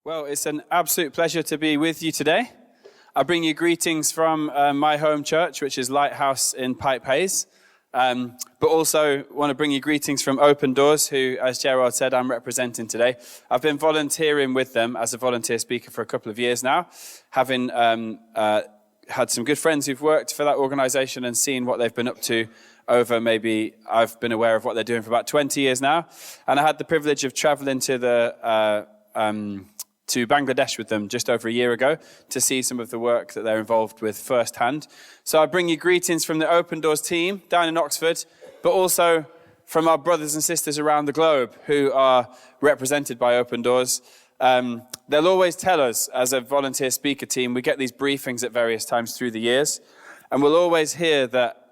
Well, it's an absolute pleasure to be with you today. I bring you greetings from my home church, which is Lighthouse in Pipe Hayes. But also want to bring you greetings from Open Doors, who, as Gerald said, I'm representing today. I've been volunteering with them as a volunteer speaker for a couple of years now, having had some good friends who've worked for that organisation and seen what they've been up to over maybe, I've been aware of what they're doing for about 20 years now. And I had the privilege of travelling to Bangladesh with them just over a year ago to see some of the work that they're involved with firsthand. So I bring you greetings from the Open Doors team down in Oxford, but also from our brothers and sisters around the globe who are represented by Open Doors. They'll always tell us, as a volunteer speaker team, we get these briefings at various times through the years, and we'll always hear that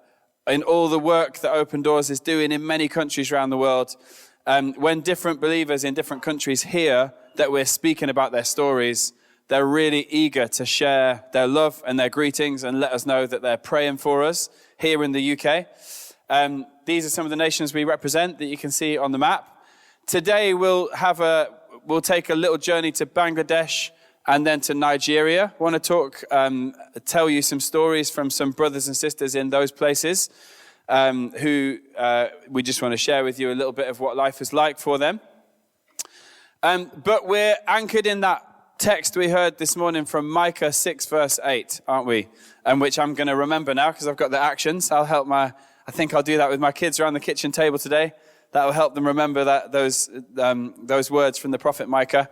in all the work that Open Doors is doing in many countries around the world, when different believers in different countries hear that we're speaking about their stories, they're really eager to share their love and their greetings and let us know that they're praying for us here in the UK. These are some of the nations we represent that you can see on the map. Today we'll take a little journey to Bangladesh and then to Nigeria. I want to tell you some stories from some brothers and sisters in those places who we just want to share with you a little bit of what life is like for them. But we're anchored in that text we heard this morning from Micah 6 verse 8, aren't we? And which I'm going to remember now because I've got the actions. I think I'll do that with my kids around the kitchen table today. That will help them remember those words from the prophet Micah.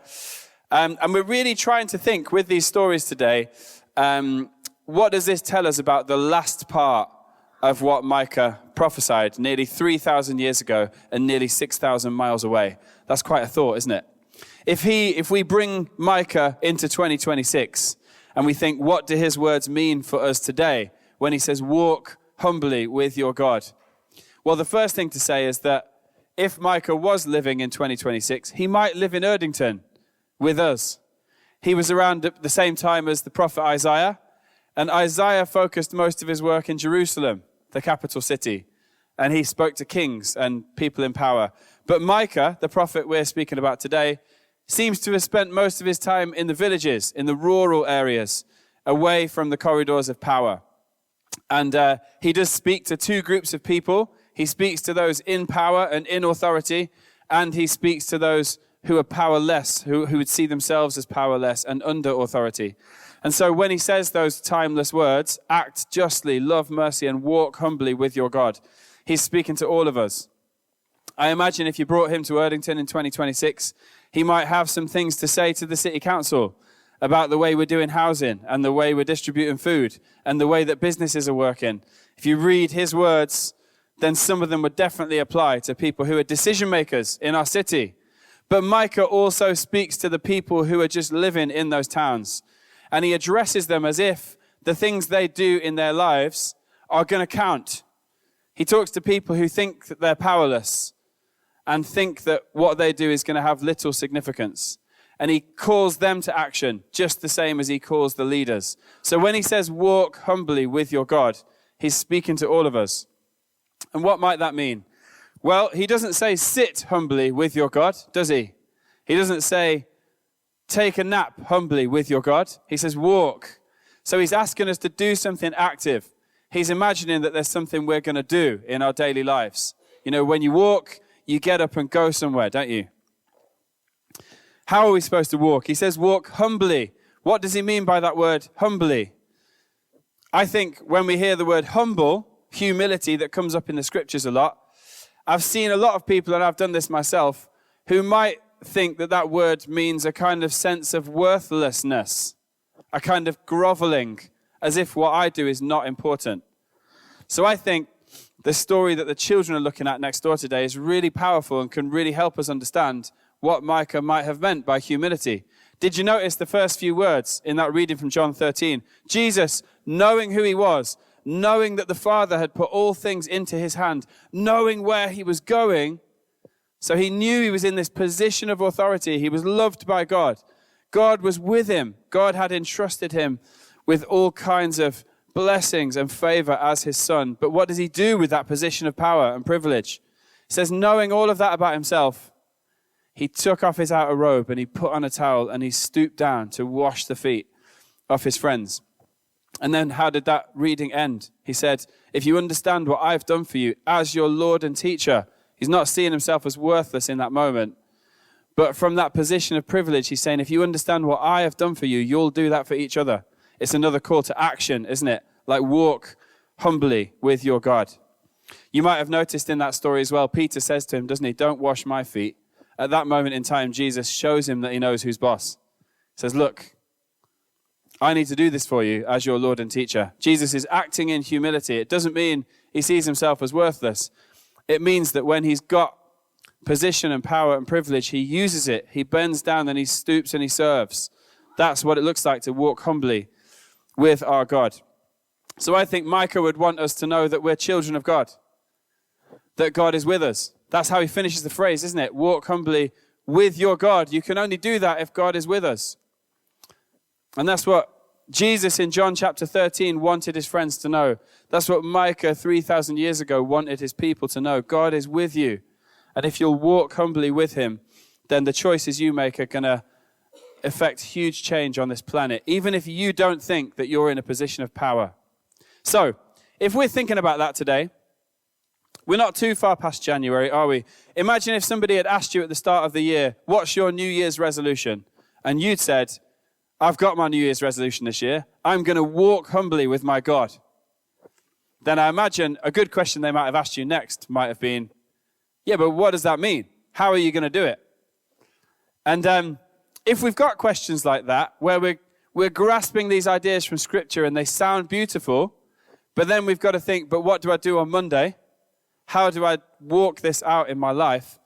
And we're really trying to think with these stories today, what does this tell us about the last part of what Micah prophesied nearly 3,000 years ago and nearly 6,000 miles away? That's quite a thought, isn't it? If we bring Micah into 2026 and we think, what do his words mean for us today when he says, walk humbly with your God? Well, the first thing to say is that if Micah was living in 2026, he might live in Erdington with us. He was around at the same time as the prophet Isaiah, and Isaiah focused most of his work in Jerusalem, the capital city, and he spoke to kings and people in power. But Micah, the prophet we're speaking about today, seems to have spent most of his time in the villages, in the rural areas, away from the corridors of power. And he does speak to two groups of people. He speaks to those in power and in authority, and he speaks to those who are powerless, who would see themselves as powerless and under authority. And so when he says those timeless words, act justly, love mercy, and walk humbly with your God, he's speaking to all of us. I imagine if you brought him to Erdington in 2026, he might have some things to say to the city council about the way we're doing housing and the way we're distributing food and the way that businesses are working. If you read his words, then some of them would definitely apply to people who are decision makers in our city. But Micah also speaks to the people who are just living in those towns, and he addresses them as if the things they do in their lives are going to count. He talks to people who think that they're powerless and think that what they do is going to have little significance. And he calls them to action just the same as he calls the leaders. So when he says, walk humbly with your God, he's speaking to all of us. And what might that mean? Well, he doesn't say, sit humbly with your God, does he? He doesn't say, take a nap humbly with your God. He says, walk. So he's asking us to do something active. He's imagining that there's something we're going to do in our daily lives. You know, when you walk, you get up and go somewhere, don't you? How are we supposed to walk? He says, walk humbly. What does he mean by that word, humbly? I think when we hear the word humble, humility that comes up in the scriptures a lot, I've seen a lot of people, and I've done this myself, who might think that that word means a kind of sense of worthlessness, a kind of groveling, as if what I do is not important. So I think the story that the children are looking at next door today is really powerful and can really help us understand what Micah might have meant by humility. Did you notice the first few words in that reading from John 13? Jesus, knowing who he was, knowing that the Father had put all things into his hand, knowing where he was going, so he knew he was in this position of authority. He was loved by God. God was with him. God had entrusted him with all kinds of blessings and favor as his son. But what does he do with that position of power and privilege? He says, knowing all of that about himself, he took off his outer robe and he put on a towel and he stooped down to wash the feet of his friends. And then how did that reading end? He said, if you understand what I've done for you as your Lord and teacher, he's not seeing himself as worthless in that moment. But from that position of privilege, he's saying, if you understand what I have done for you, you'll do that for each other. It's another call to action, isn't it? Like walk humbly with your God. You might have noticed in that story as well, Peter says to him, doesn't he, don't wash my feet. At that moment in time, Jesus shows him that he knows who's boss. He says, look, I need to do this for you as your Lord and teacher. Jesus is acting in humility. It doesn't mean he sees himself as worthless. It means that when he's got position and power and privilege, he uses it. He bends down and he stoops and he serves. That's what it looks like to walk humbly with our God. So I think Micah would want us to know that we're children of God, that God is with us. That's how he finishes the phrase, isn't it? Walk humbly with your God. You can only do that if God is with us. And that's what Jesus in John chapter 13 wanted his friends to know. That's what Micah 3,000 years ago wanted his people to know. God is with you. And if you'll walk humbly with him, then the choices you make are going to affect huge change on this planet, even if you don't think that you're in a position of power. So, if we're thinking about that today, we're not too far past January, are we? Imagine if somebody had asked you at the start of the year, what's your New Year's resolution? And you'd said, I've got my New Year's resolution this year. I'm going to walk humbly with my God. Then I imagine a good question they might have asked you next might have been, yeah, but what does that mean? How are you going to do it? And if we've got questions like that, where we're grasping these ideas from Scripture and they sound beautiful, but then we've got to think, but what do I do on Monday? How do I walk this out in my life?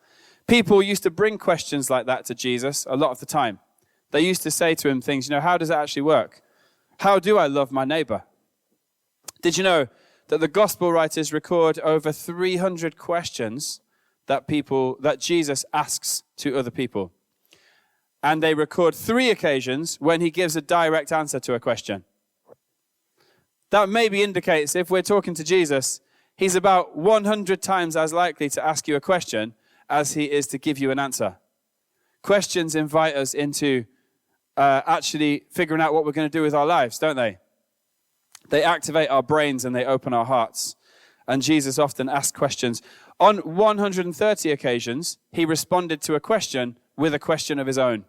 People used to bring questions like that to Jesus a lot of the time. They used to say to him things, how does it actually work? How do I love my neighbor? Did you know that the gospel writers record over 300 questions that Jesus asks to other people? And they record 3 occasions when he gives a direct answer to a question. That maybe indicates if we're talking to Jesus, he's about 100 times as likely to ask you a question as he is to give you an answer. Questions invite us into actually figuring out what we're going to do with our lives, don't they? They activate our brains and they open our hearts. And Jesus often asked questions. On 130 occasions, he responded to a question with a question of his own.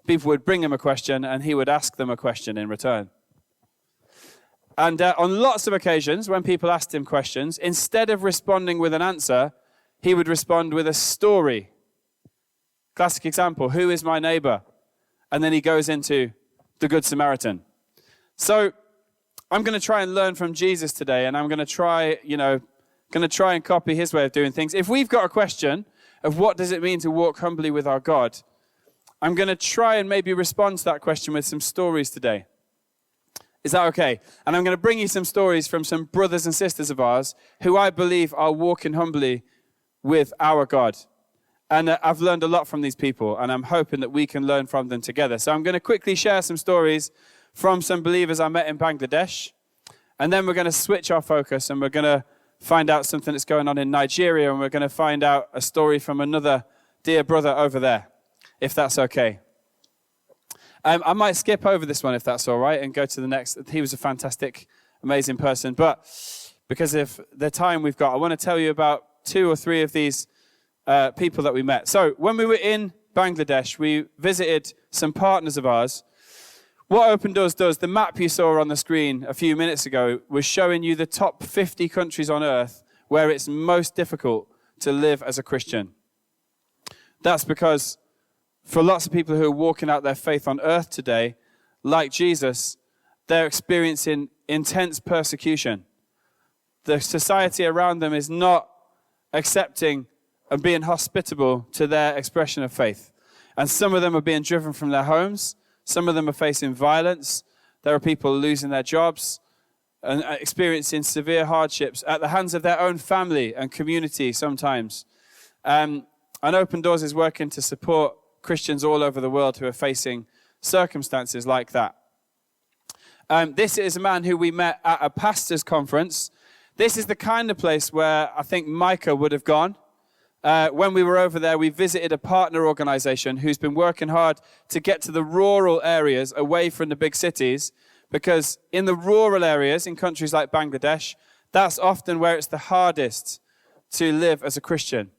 People would bring him a question and he would ask them a question in return. And on lots of occasions, when people asked him questions, instead of responding with an answer, he would respond with a story. Classic example, who is my neighbor? And then he goes into the Good Samaritan. So I'm going to try and learn from Jesus today, and I'm going to try and copy his way of doing things. If we've got a question of what does it mean to walk humbly with our God, I'm going to try and maybe respond to that question with some stories today. Is that okay? And I'm going to bring you some stories from some brothers and sisters of ours who I believe are walking humbly with our God. And I've learned a lot from these people, and I'm hoping that we can learn from them together. So I'm going to quickly share some stories from some believers I met in Bangladesh. And then we're going to switch our focus, and we're going to find out something that's going on in Nigeria, and we're going to find out a story from another dear brother over there, if that's okay. I might skip over this one if that's all right and go to the next. He was a fantastic, amazing person. But because of the time we've got, I want to tell you about 2 or 3 of these people that we met. So when we were in Bangladesh, we visited some partners of ours. What Open Doors does, the map you saw on the screen a few minutes ago was showing you the top 50 countries on earth where it's most difficult to live as a Christian. That's because for lots of people who are walking out their faith on earth today, like Jesus, they're experiencing intense persecution. The society around them is not accepting and being hospitable to their expression of faith. And some of them are being driven from their homes. Some of them are facing violence. There are people losing their jobs and experiencing severe hardships at the hands of their own family and community sometimes. And Open Doors is working to support Christians all over the world who are facing circumstances like that. This is a man who we met at a pastor's conference. This is the kind of place where I think Micah would have gone. when we were over there, we visited a partner organization who's been working hard to get to the rural areas away from the big cities, because in the rural areas in countries like Bangladesh, that's often where it's the hardest to live as a Christian.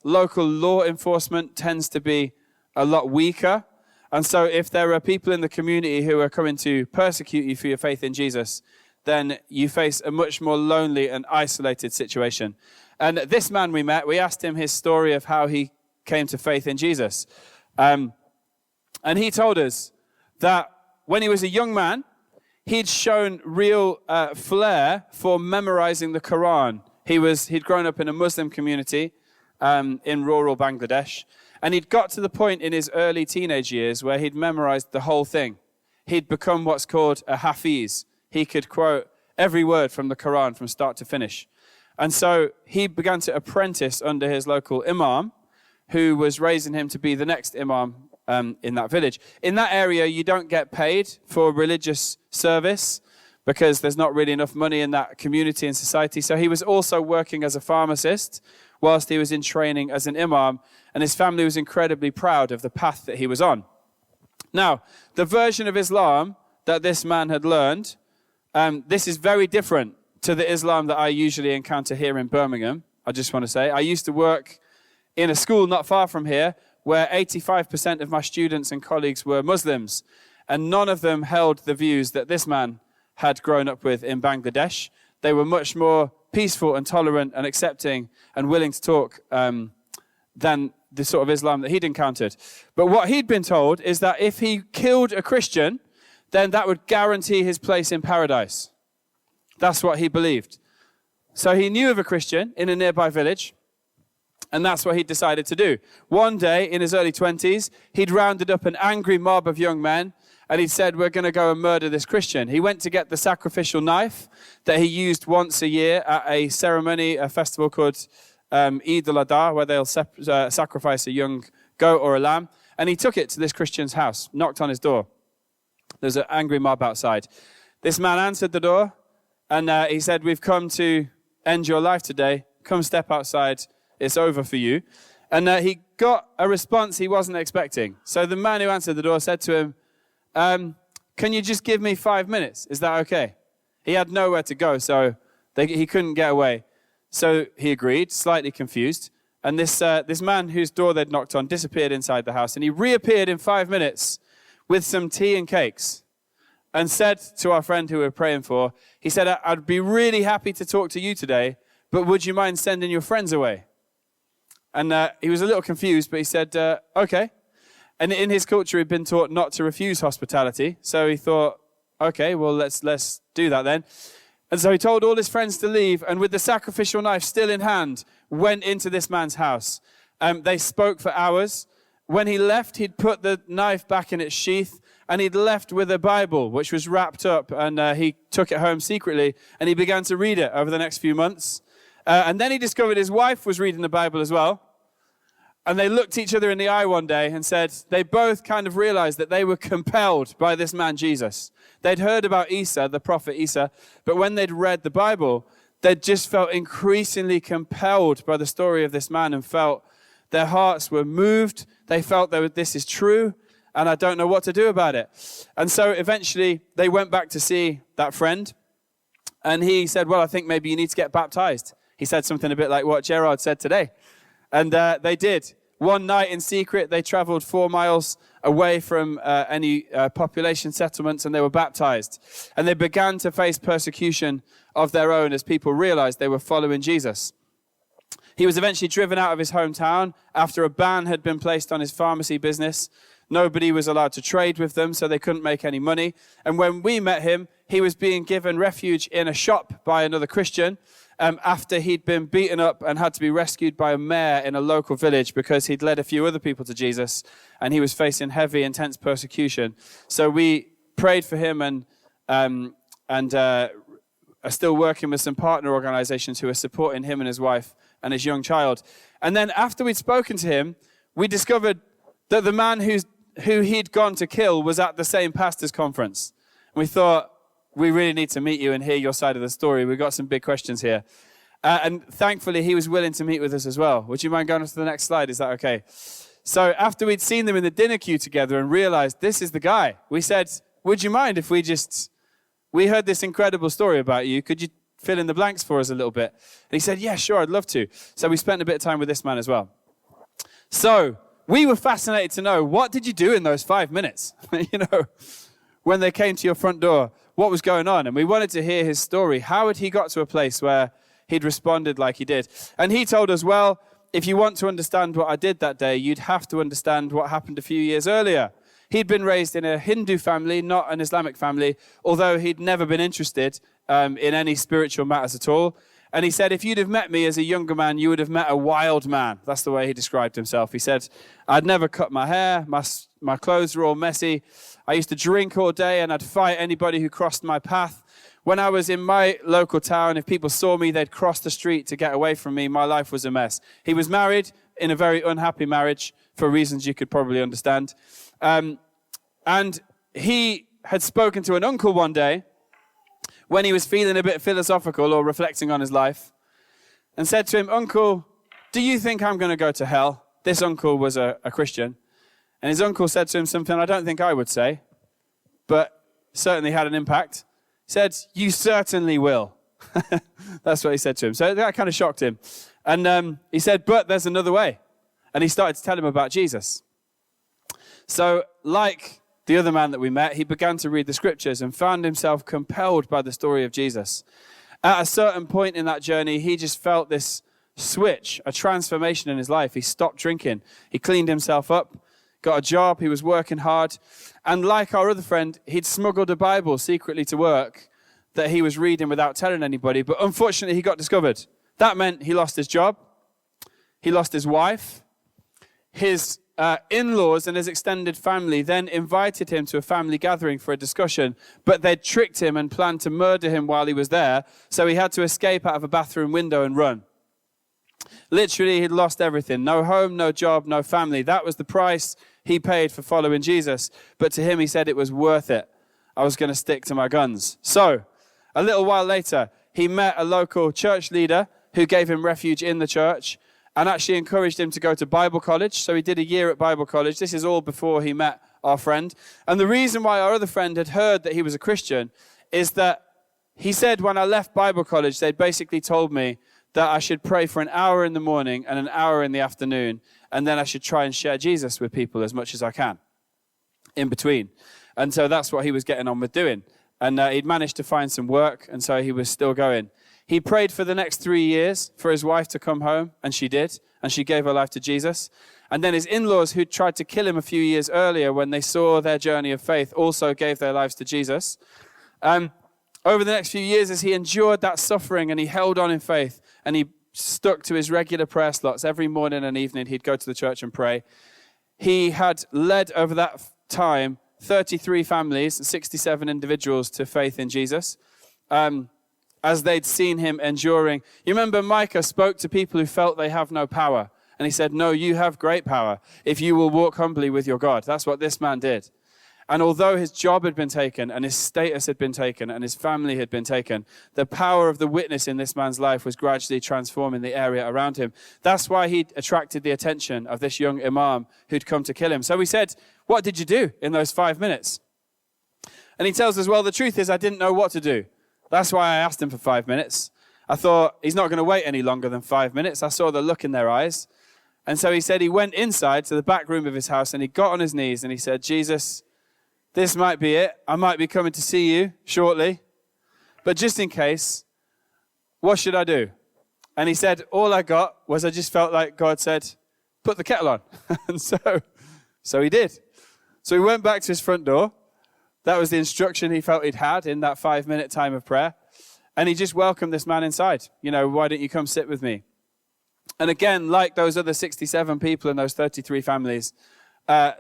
Local law enforcement tends to be a lot weaker. And so if there are people in the community who are coming to persecute you for your faith in Jesus, then you face a much more lonely and isolated situation. And this man we met, we asked him his story of how he came to faith in Jesus. And he told us that when he was a young man, he'd shown real flair for memorizing the Quran. He'd grown up in a Muslim community in rural Bangladesh. And he'd got to the point in his early teenage years where he'd memorized the whole thing. He'd become what's called a hafiz. He could quote every word from the Quran from start to finish. And so he began to apprentice under his local imam, who was raising him to be the next imam in that village. In that area, you don't get paid for religious service because there's not really enough money in that community and society. So he was also working as a pharmacist whilst he was in training as an imam, and his family was incredibly proud of the path that he was on. Now, the version of Islam that this man had learned, this is very different to the Islam that I usually encounter here in Birmingham, I just want to say. I used to work in a school not far from here where 85% of my students and colleagues were Muslims, and none of them held the views that this man had grown up with in Bangladesh. They were much more peaceful and tolerant and accepting and willing to talk than the sort of Islam that he'd encountered. But what he'd been told is that if he killed a Christian, then that would guarantee his place in paradise. That's what he believed. So he knew of a Christian in a nearby village, and that's what he decided to do. One day, in his early 20s, he'd rounded up an angry mob of young men, and he'd said, we're going to go and murder this Christian. He went to get the sacrificial knife that he used once a year at a ceremony, a festival called Eid al-Adha, where they'll sacrifice a young goat or a lamb. And he took it to this Christian's house, knocked on his door. There's an angry mob outside. This man answered the door, and he said, we've come to end your life today. Come step outside. It's over for you. And he got a response he wasn't expecting. So the man who answered the door said to him, can you just give me 5 minutes? Is that okay? He had nowhere to go, so he couldn't get away. So he agreed, slightly confused. And this man whose door they'd knocked on disappeared inside the house. And he reappeared in 5 minutes with some tea and cakes and said to our friend who we were praying for, he said, I'd be really happy to talk to you today, but would you mind sending your friends away? And he was a little confused, but he said, okay. And in his culture, he'd been taught not to refuse hospitality. So he thought, okay, well, let's do that then. And so he told all his friends to leave, and with the sacrificial knife still in hand, went into this man's house. They spoke for hours. When he left, he'd put the knife back in its sheath, and he'd left with a Bible, which was wrapped up, and he took it home secretly, and he began to read it over the next few months. And then he discovered his wife was reading the Bible as well. And they looked each other in the eye one day and said they both kind of realized that they were compelled by this man Jesus. They'd heard about Isa, the prophet Isa, but when they'd read the Bible, they'd just felt increasingly compelled by the story of this man and felt their hearts were moved. They felt that this is true, and I don't know what to do about it. And so eventually they went back to see that friend, and he said, well, I think maybe you need to get baptized. He said something a bit like what Gerard said today. And they did. One night in secret, they traveled 4 miles away from any population settlements, and they were baptized. And they began to face persecution of their own as people realized they were following Jesus. He was eventually driven out of his hometown after a ban had been placed on his pharmacy business. Nobody was allowed to trade with them, so they couldn't make any money. And when we met him, he was being given refuge in a shop by another Christian, after he'd been beaten up and had to be rescued by a mayor in a local village because he'd led a few other people to Jesus, and he was facing heavy, intense persecution. So we prayed for him and are still working with some partner organizations who are supporting him and his wife and his young child. And then after we'd spoken to him, we discovered that the man who he'd gone to kill was at the same pastors' conference. And we thought, we really need to meet you and hear your side of the story. We've got some big questions here. And thankfully, he was willing to meet with us as well. Would you mind going on to the next slide? Is that okay? So after we'd seen them in the dinner queue together and realized this is the guy, we said, would you mind if we heard this incredible story about you. Could you fill in the blanks for us a little bit? And he said, yeah, sure, I'd love to. So we spent a bit of time with this man as well. So we were fascinated to know, what did you do in those 5 minutes? When they came to your front door, what was going on? And we wanted to hear his story. How had he got to a place where he'd responded like he did? And he told us, well, if you want to understand what I did that day, you'd have to understand what happened a few years earlier. He'd been raised in a Hindu family, not an Islamic family, although he'd never been interested in any spiritual matters at all. And he said, if you'd have met me as a younger man, you would have met a wild man. That's the way he described himself. He said, I'd never cut my hair. My clothes were all messy. I used to drink all day and I'd fight anybody who crossed my path. When I was in my local town, if people saw me, they'd cross the street to get away from me. My life was a mess. He was married in a very unhappy marriage for reasons you could probably understand. And he had spoken to an uncle one day when he was feeling a bit philosophical or reflecting on his life, and said to him, Uncle, do you think I'm going to go to hell? This uncle was a Christian. And his uncle said to him something I don't think I would say, but certainly had an impact. He said, you certainly will. That's what he said to him. So that kind of shocked him. And he said, but there's another way. And he started to tell him about Jesus. So like the other man that we met, he began to read the scriptures and found himself compelled by the story of Jesus. At a certain point in that journey, he just felt this switch, a transformation in his life. He stopped drinking. He cleaned himself up, got a job. He was working hard. And like our other friend, he'd smuggled a Bible secretly to work that he was reading without telling anybody. But unfortunately, he got discovered. That meant he lost his job. He lost his wife. His in-laws and his extended family then invited him to a family gathering for a discussion, but they'd tricked him and planned to murder him while he was there, so he had to escape out of a bathroom window and run. Literally, he'd lost everything. No home, no job, no family. That was the price he paid for following Jesus, but to him, he said it was worth it. I was going to stick to my guns. So, a little while later, he met a local church leader who gave him refuge in the church, and actually encouraged him to go to Bible college. So he did a year at Bible college. This is all before he met our friend. And the reason why our other friend had heard that he was a Christian is that he said, when I left Bible college, they basically told me that I should pray for an hour in the morning and an hour in the afternoon, and then I should try and share Jesus with people as much as I can in between. And so that's what he was getting on with doing. And he'd managed to find some work, and so he was still going. He prayed for the next 3 years for his wife to come home, and she did, and she gave her life to Jesus. And then his in-laws, who tried to kill him a few years earlier when they saw their journey of faith, also gave their lives to Jesus. Over the next few years, as he endured that suffering and he held on in faith, and he stuck to his regular prayer slots every morning and evening, he'd go to the church and pray. He had led over that time 33 families and 67 individuals to faith in Jesus. As they'd seen him enduring. You remember Micah spoke to people who felt they have no power. And he said, no, you have great power if you will walk humbly with your God. That's what this man did. And although his job had been taken and his status had been taken and his family had been taken, the power of the witness in this man's life was gradually transforming the area around him. That's why he attracted the attention of this young imam who'd come to kill him. So we said, what did you do in those 5 minutes? And he tells us, well, the truth is I didn't know what to do. That's why I asked him for 5 minutes. I thought, he's not going to wait any longer than 5 minutes. I saw the look in their eyes. And so he said he went inside to the back room of his house and he got on his knees and he said, Jesus, this might be it. I might be coming to see you shortly. But just in case, what should I do? And he said, all I got was I just felt like God said, put the kettle on. And so he did. So he went back to his front door. That was the instruction he felt he'd had in that 5-minute time of prayer. And he just welcomed this man inside. Why don't you come sit with me? And again, like those other 67 people in those 33 families,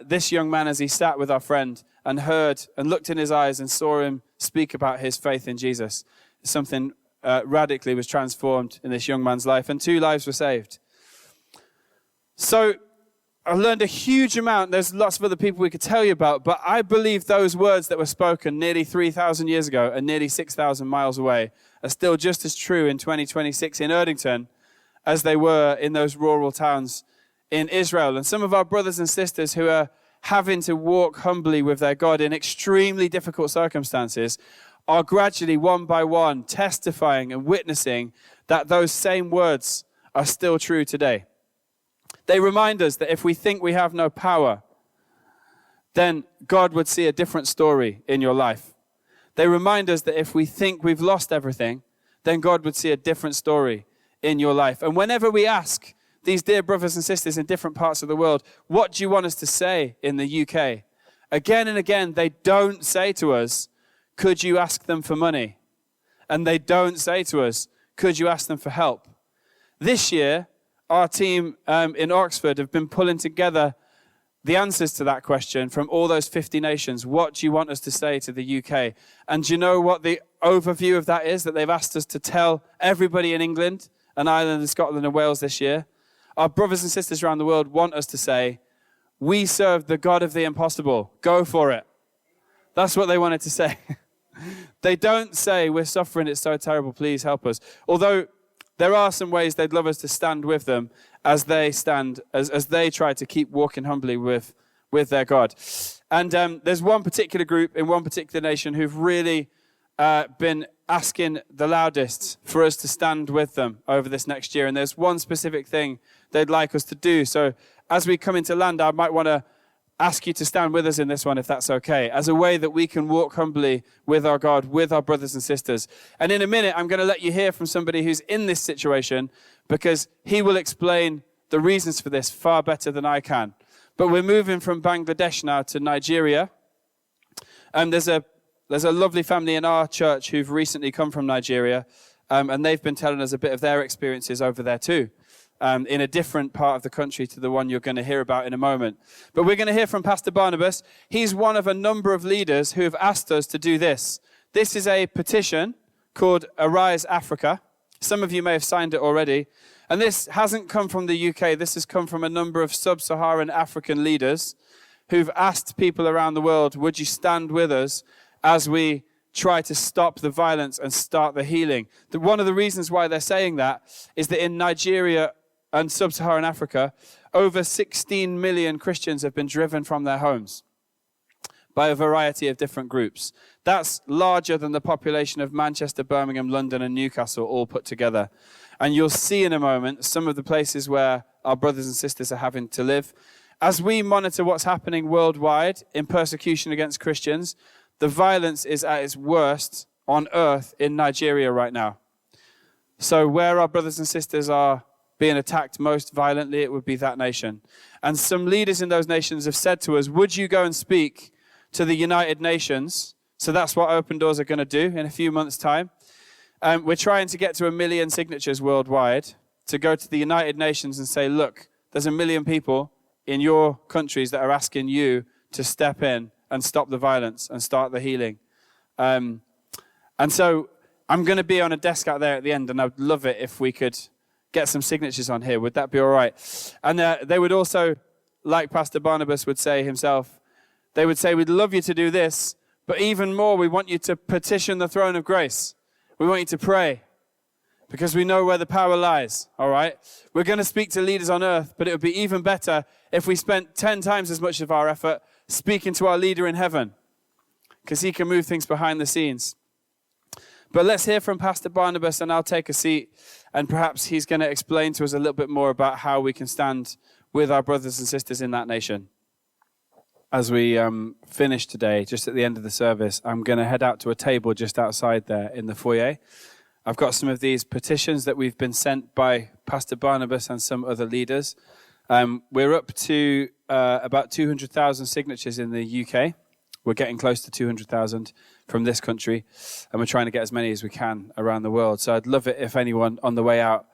this young man, as he sat with our friend and heard and looked in his eyes and saw him speak about his faith in Jesus, something radically was transformed in this young man's life, and 2 lives were saved. So I learned a huge amount. There's lots of other people we could tell you about, but I believe those words that were spoken nearly 3,000 years ago and nearly 6,000 miles away are still just as true in 2026 in Erdington as they were in those rural towns in Israel. And some of our brothers and sisters who are having to walk humbly with their God in extremely difficult circumstances are gradually, one by one, testifying and witnessing that those same words are still true today. They remind us that if we think we have no power, then God would see a different story in your life. They remind us that if we think we've lost everything, then God would see a different story in your life. And whenever we ask these dear brothers and sisters in different parts of the world, what do you want us to say in the UK? Again and again, they don't say to us, could you ask them for money? And they don't say to us, could you ask them for help? This year, our team in Oxford have been pulling together the answers to that question from all those 50 nations. What do you want us to say to the UK? And do you know what the overview of that is? That they've asked us to tell everybody in England and Ireland and Scotland and Wales this year. Our brothers and sisters around the world want us to say, we serve the God of the impossible. Go for it. That's what they wanted to say. They don't say, we're suffering, it's so terrible, please help us. Although there are some ways they'd love us to stand with them as they stand, as they try to keep walking humbly with their God. And there's one particular group in one particular nation who've really been asking the loudest for us to stand with them over this next year. And there's one specific thing they'd like us to do. So as we come into land, I might want to ask you to stand with us in this one, if that's okay, as a way that we can walk humbly with our God, with our brothers and sisters. And in a minute, I'm going to let you hear from somebody who's in this situation, because he will explain the reasons for this far better than I can. But we're moving from Bangladesh now to Nigeria. And there's a lovely family in our church who've recently come from Nigeria, and they've been telling us a bit of their experiences over there too. In a different part of the country to the one you're going to hear about in a moment. But we're going to hear from Pastor Barnabas. He's one of a number of leaders who have asked us to do this. This is a petition called Arise Africa. Some of you may have signed it already. And this hasn't come from the UK. This has come from a number of sub-Saharan African leaders who've asked people around the world, would you stand with us as we try to stop the violence and start the healing? One of the reasons why they're saying that is that in Nigeria and sub-Saharan Africa, over 16 million Christians have been driven from their homes by a variety of different groups. That's larger than the population of Manchester, Birmingham, London, and Newcastle all put together. And you'll see in a moment some of the places where our brothers and sisters are having to live. As we monitor what's happening worldwide in persecution against Christians, the violence is at its worst on earth in Nigeria right now. So where our brothers and sisters are being attacked most violently, it would be that nation. And some leaders in those nations have said to us, would you go and speak to the United Nations? So that's what Open Doors are going to do in a few months' time. We're trying to get to 1 million signatures worldwide to go to the United Nations and say, look, there's 1 million people in your countries that are asking you to step in and stop the violence and start the healing. And so I'm going to be on a desk out there at the end, and I'd love it if we could get some signatures on here. Would that be all right? And they would also, like Pastor Barnabas would say himself, they would say, we'd love you to do this, but even more, we want you to petition the throne of grace. We want you to pray, because we know where the power lies, all right? We're going to speak to leaders on earth, but it would be even better if we spent 10 times as much of our effort speaking to our leader in heaven, because he can move things behind the scenes. But let's hear from Pastor Barnabas, and I'll take a seat, and perhaps he's going to explain to us a little bit more about how we can stand with our brothers and sisters in that nation. As we finish today, just at the end of the service, I'm going to head out to a table just outside there in the foyer. I've got some of these petitions that we've been sent by Pastor Barnabas and some other leaders. We're up to about 200,000 signatures in the UK. We're getting close to 200,000 from this country, and we're trying to get as many as we can around the world. So I'd love it if anyone on the way out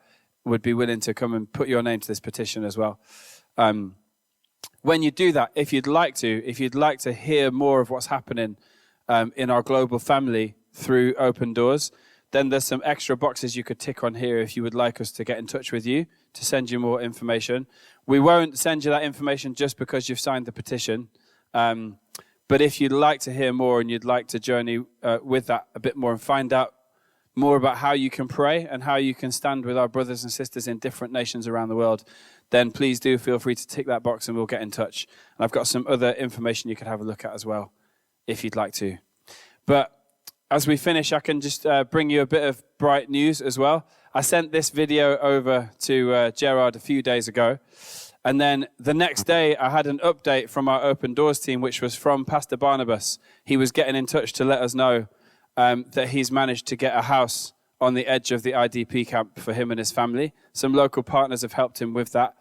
would be willing to come and put your name to this petition as well. When you do that, if you'd like to hear more of what's happening in our global family through Open Doors, then there's some extra boxes you could tick on here if you would like us to get in touch with you to send you more information. We won't send you that information just because you've signed the petition. But if you'd like to hear more and you'd like to journey with that a bit more and find out more about how you can pray and how you can stand with our brothers and sisters in different nations around the world, then please do feel free to tick that box and we'll get in touch. And I've got some other information you could have a look at as well, if you'd like to. But as we finish, I can just bring you a bit of bright news as well. I sent this video over to Gerard a few days ago. And then the next day, I had an update from our Open Doors team, which was from Pastor Barnabas. He was getting in touch to let us know that he's managed to get a house on the edge of the IDP camp for him and his family. Some local partners have helped him with that.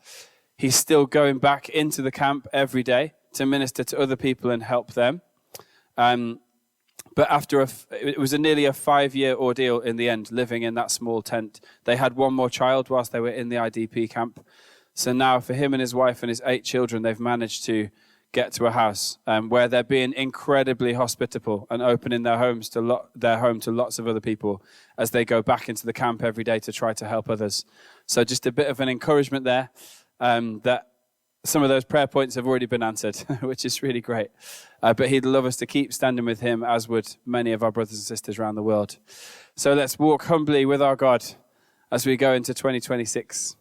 He's still going back into the camp every day to minister to other people and help them. But after it was nearly a 5-year ordeal in the end, living in that small tent. They had one more child whilst they were in the IDP camp. So now for him and his wife and his 8 children, they've managed to get to a house where they're being incredibly hospitable and opening their home to lots of other people as they go back into the camp every day to try to help others. So just a bit of an encouragement there that some of those prayer points have already been answered, which is really great. But he'd love us to keep standing with him, as would many of our brothers and sisters around the world. So let's walk humbly with our God as we go into 2026.